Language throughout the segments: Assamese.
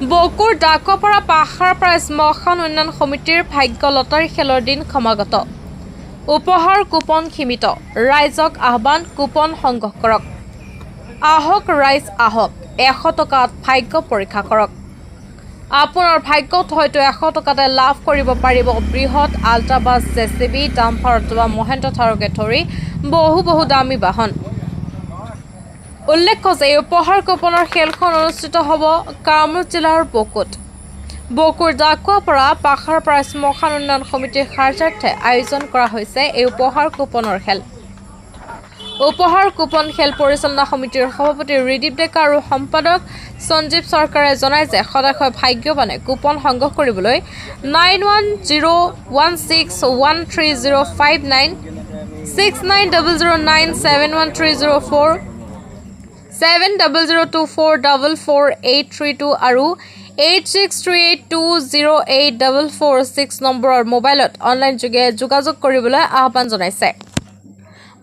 বকুৰ ডাকপাৰা পাহাৰপাৰা শ্মশান উন্নয়ন সমিতিৰ ভাগ্য লটাৰী খেলৰ দিন সমাগত। উপহাৰ কুপন সীমিত, ৰাইজক আহ্বান কুপন সংগ্ৰহ কৰক। আহক ৰাইজ আহক, 100 টকাত ভাগ্য পৰীক্ষা কৰক। আপোনাৰ ভাগ্যত হয়তো 100 টকাতে লাভ কৰিব পাৰিব বৃহৎ আল্ট্ৰাবাছ, জেচিবি, ডাম্পাৰ অথবা মহেন্দ্ৰ থাৰকে ধৰি বহু দামী বাহন। উল্লেখ্য যে উপহাৰ কুপনৰ খেলখন অনুষ্ঠিত হ'ব কামৰূপ জিলাৰ বকুৰ ডাকুৱাপাৰা পাহাৰপাৰা শ্মশান উন্নয়ন সমিতিৰ সাৰ্যাৰ্থে আয়োজন কৰা হৈছে এই উপহাৰ কুপনৰ খেল। উপহাৰ কুপন খেল পৰিচালনা সমিতিৰ সভাপতি ৰিদীপ ডেকা আৰু সম্পাদক সঞ্জীৱ চৰকাৰে জনায় যে সদায় ভাগ্যৱানে কুপন সংগ্ৰহ কৰিবলৈ 9101613059 6900971304 7002444832 আৰু 8638208446 নম্বৰৰ মোবাইলত অনলাইন যোগে যোগাযোগ কৰিবলৈ আহ্বান জনাইছে।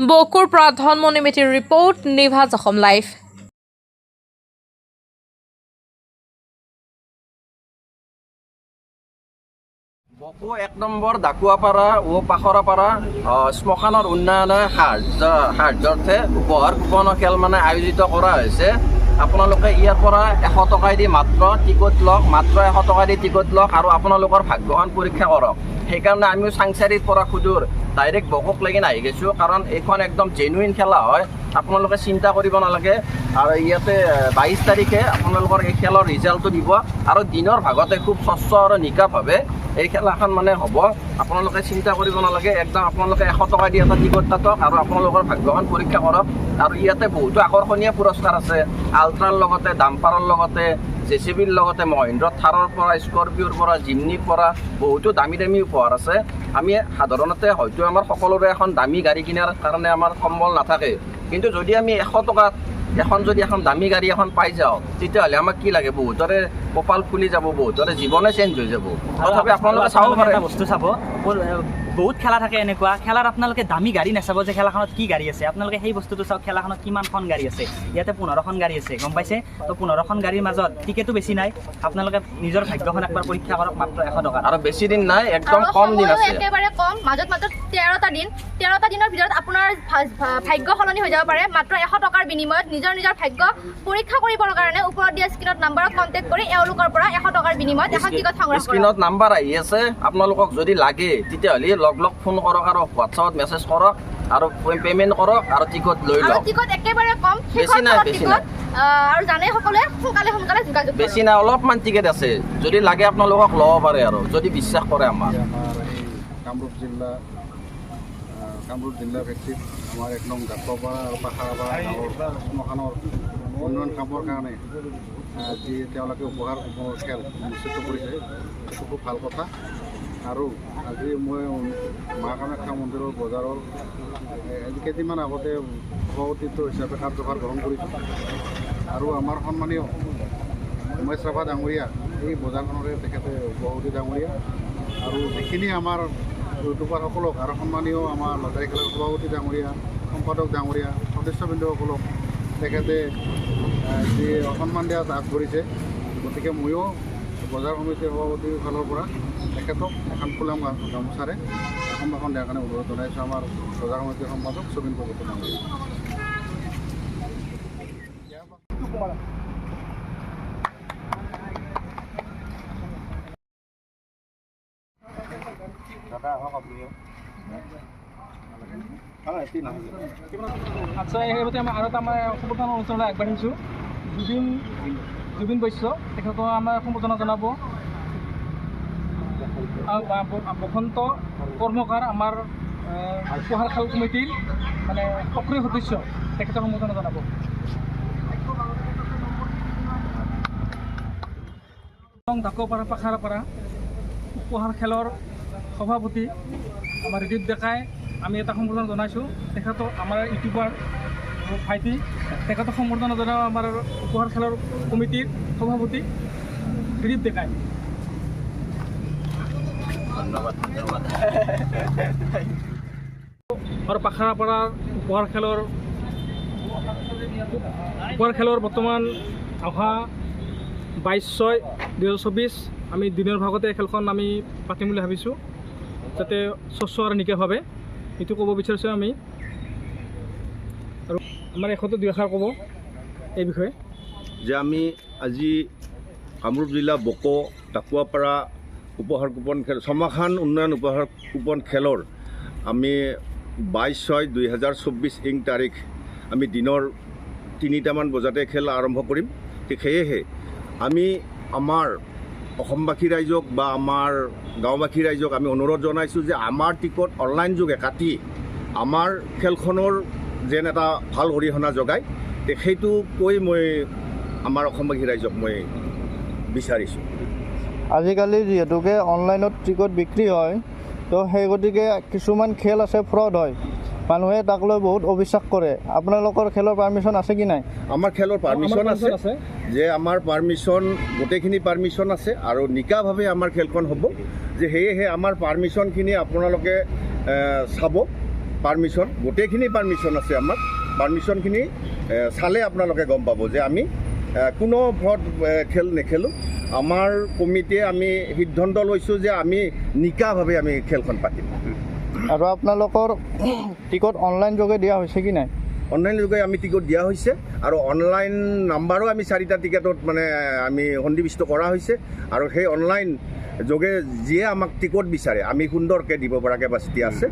বকুৰ পৰা ধনমণি মেধিৰ ৰিপৰ্ট, নিভাজ অসম লাইভ। বকু 1 নম্বৰ ডাকুৱাপাৰা ও পাখৰাপাৰা শ্মশানৰ উন্নয়নৰ সাহাৰ্যাৰ্থে উপহাৰ কুপনৰ খেল আয়োজিত কৰা হৈছে। আপোনালোকে ইয়াৰ পৰা 100 টকা দি মাত্ৰ টিকট লওক, মাত্ৰ 100 টকা দি টিকট লওক আৰু আপোনালোকৰ ভাগ্যখন পৰীক্ষা কৰক। সেইকাৰণে আমিও চাংচাৰিৰ পৰা সুদূৰ ডাইৰেক্ট বকুক লাগি আহি গৈছোঁ, কাৰণ এইখন একদম জেনুইন খেলা হয়। আপোনালোকে চিন্তা কৰিব নালাগে। আৰু ইয়াতে 22 তাৰিখে আপোনালোকৰ এই খেলৰ ৰিজাল্টটো দিব আৰু দিনৰ ভাগতে খুব স্বচ্ছ আৰু নিকাভাৱে এই খেলাখন হ'ব। আপোনালোকে চিন্তা কৰিব নালাগে, একদম আপোনালোকে 100 টকা দি এটা টিকট কাটক আৰু আপোনালোকৰ ভাগ্যখন পৰীক্ষা কৰক। আৰু ইয়াতে বহুতো আকৰ্ষণীয় পুৰস্কাৰ আছে, আল্ট্ৰাৰ লগতে, ডাম্পাৰৰ লগতে, জেচিবিৰ লগতে, মহেন্দ্ৰ থাৰৰ পৰা, স্কৰপিঅ'ৰ পৰা, জিমনিৰ পৰা বহুতো দামী উপহাৰ আছে। আমি সাধাৰণতে হয়তো আমাৰ সকলোৰে এখন দামী গাড়ী কিনাৰ কাৰণে আমাৰ সম্বল নাথাকে, কিন্তু যদি আমি 100 টকাত এখন দামী গাড়ী এখন পাই যাওঁ, তেতিয়াহ'লে আমাক কি লাগে? বহুতৰে কপাল ফুলি যাব, বহুতৰে জীৱনে চেঞ্জ হৈ যাব। তথাপি আপোনালোকে চাব পাৰে, বস্তু চাব, বহুত খেলা থাকে এনেকুৱা খেলাত আপোনালোকে দামী গাড়ী নাচাব যে খেলাখনত কি গাড়ী আছে। আপোনালোকে সেই বস্তুটো চাওক, খেলাখনত কিমানখন গাড়ী আছে। ইয়াতে 15খন গাড়ী আছে, গম পাইছে? তো 15খন গাড়ীৰ মাজত টিকেটো বেছি নাই। আপোনালোকে নিজৰ ভাগ্যখন একবাৰ পৰীক্ষা কৰক, মাত্ৰ 100 টকা। আৰু বেছি দিন নাই, একদম কম দিন আছে, একেবাৰে কম। মাজত মাত্ৰ 13টা দিনৰ ভিতৰত আপোনাৰ ভাগ্য সলনি হৈ যাব পাৰে। মাত্ৰ 100 টকাৰ বিনিময়ত নিজৰ ভাগ্য পৰীক্ষা কৰিবৰ কাৰণে ওপৰত দিয়া স্ক্ৰীনত নাম্বাৰত কণ্টেক্ট কৰি এওঁলোকৰ পৰা 100 টকাৰ বিনিময়ত এখন টিকট সংগ্ৰহ কৰক। স্ক্ৰীনত নাম্বাৰ আহি আছে, আপোনালোকক যদি লাগে তেতিয়াহ'লে লগ ফোন কৰক আৰু হোৱাটছআপত মেছেজ কৰক আৰু পে'মেণ্ট কৰক আৰু টিকট লৈ লওক। টিকট একেবাৰে কম, বেছি নাই। আৰু জানে সকলোৱে সোনকালে যোগাযোগ। বেছি নাই, অলপমান টিকেট আছে, যদি লাগে আপোনালোকক ল'ব পাৰে আৰু যদি বিশ্বাস কৰে। আমাৰ কামৰূপ জিলা ভিত্তিত আমাৰ 1 নং ডাকুৱাপাৰা আৰু পাহাৰপাৰা গাঁৱৰ শ্মশানৰ উন্নয়ন কামৰ কাৰণে যি তেওঁলোকে উপহাৰ খেল অনুষ্ঠিত কৰিছে, সেইটো খুব ভাল কথা। আৰু আজি মই মা কামাখ্যা মন্দিৰৰ বজাৰৰ কেইদিনমান আগতে সভাপতিত্ব হিচাপে কাৰ্যভাৰ গ্ৰহণ কৰিছোঁ। আৰু আমাৰ সন্মানীয় উমেশ ৰাভা ডাঙৰীয়া, এই বজাৰখনৰে তেখেতে সভাপতি ডাঙৰীয়া, আৰু যিখিনি আমাৰ ইউটিউবাৰসকলক আৰু সন্মানীয় আমাৰ লটাৰী খেলৰ সভাপতি ডাঙৰীয়া, সম্পাদক ডাঙৰীয়া, সদস্যবৃন্দসকলক তেখেতে যি সন্মান দিয়াত আগবাঢ়িছে, গতিকে ময়ো বজাৰ সমিতিৰ সভাপতিৰ ফালৰ পৰা তেখেতক এখন ফুলা গামোচাৰে সম্ভাষণ দিয়াৰ কাৰণে অনুৰোধ জনাইছোঁ। আমাৰ বজাৰ সমিতিৰ সম্পাদক সুবিন প্ৰভূত ডাঙৰীয়া। আচ্ছা, সেইমতে আমি আৰু এটা সম্বৰ্ধনা অনুষ্ঠানলৈ আগবাঢ়িছোঁ। জুবিন বৈশ্য, তেখেতক আমাৰ সম্বৰ্ধনা জনাব। বসন্ত কৰ্মকাৰ, আমাৰ উপহাৰ খেল কমিটিৰ সক্ৰিয় সদস্য, তেখেতক সম্বৰ্ধনা জনাব। ডাকুৱাপাৰা পাখাৰাপাৰা উপহাৰ খেলৰ সভাপতি আমাৰ ৰিদীপ ডেকাই আমি এটা সম্বৰ্ধনা জনাইছোঁ। তেখেতক আমাৰ ইউটিউবাৰ ভাইটি, তেখেতক সম্বৰ্ধনা জনাওঁ আমাৰ উপহাৰ খেলৰ কমিটিৰ সভাপতি ৰিদীপ ডেকাই। আৰু পাখাৰাপাৰাৰ উপহাৰ খেলৰ বৰ্তমান অহা 22/6/2024 আমি দিনৰ ভাগতে খেলখন আমি পাতিম বুলি ভাবিছোঁ, যাতে স্বচ্ছ আৰু নিকাভাৱে এইটো ক'ব বিচাৰিছোঁ আমি। আৰু আমাৰ এখেতে দুআষাৰ ক'ব এই বিষয়ে। যে আমি আজি কামৰূপ জিলা বকো ডাকুৱাপাৰা উপহাৰ কুপন খেল সমাখান উন্নয়ন উপহাৰ কুপন খেলৰ আমি 22/6/2024 তাৰিখ আমি দিনৰ 3টামান বজাতে খেল আৰম্ভ কৰিম। ঠিক সেয়েহে আমি আমাৰ অসমবাসী ৰাইজক বা আমাৰ গাঁওবাসী ৰাইজক আমি অনুৰোধ জনাইছোঁ যে আমাৰ টিকট অনলাইন যোগে কাটি আমাৰ খেলখনৰ যেন এটা ভাল অৰিহণা যোগায়, সেইটো কৈ মই আমাৰ অসমবাসী ৰাইজক মই বিচাৰিছোঁ। আজিকালি যিহেতুকে অনলাইনত টিকট বিক্ৰী হয়, তো সেই গতিকে কিছুমান খেল আছে ফ্ৰড হয়, মানুহে তাক লৈ বহুত অবিশ্বাস কৰে। আপোনালোকৰ খেলৰ পাৰ্মিশ্যন আছে কি নাই? আমাৰ খেলৰ পাৰ্মিশ্যন আছে, যে আমাৰ পাৰ্মিশ্যন গোটেইখিনি পাৰ্মিশ্যন আছে আৰু নিকাভাৱে আমাৰ খেলখন হ'ব। যে সেয়েহে আমাৰ পাৰ্মিশ্যনখিনি আপোনালোকে চাব, পাৰ্মিশ্যন গোটেইখিনি পাৰ্মিশ্যন আছে আমাৰ। পাৰ্মিশ্যনখিনি চালে আপোনালোকে গম পাব যে আমি কোনো ফ্ৰড খেল নেখেলোঁ। আমাৰ কমিটিয়ে আমি সিদ্ধান্ত লৈছোঁ যে আমি নিকাভাৱে আমি খেলখন পাতিম। আৰু আপোনালোকৰ টিকট অনলাইন যোগে দিয়া হৈছে কি নাই? অনলাইন যোগে আমি টিকট দিয়া হৈছে আৰু অনলাইন নাম্বাৰো আমি 4টা টিকেটত মানে আমি সন্নিৱিষ্ট কৰা হৈছে। আৰু সেই অনলাইন যোগে যিয়ে আমাক টিকট বিচাৰে আমি সুন্দৰকৈ দিব পৰাকৈ বাছি আছে।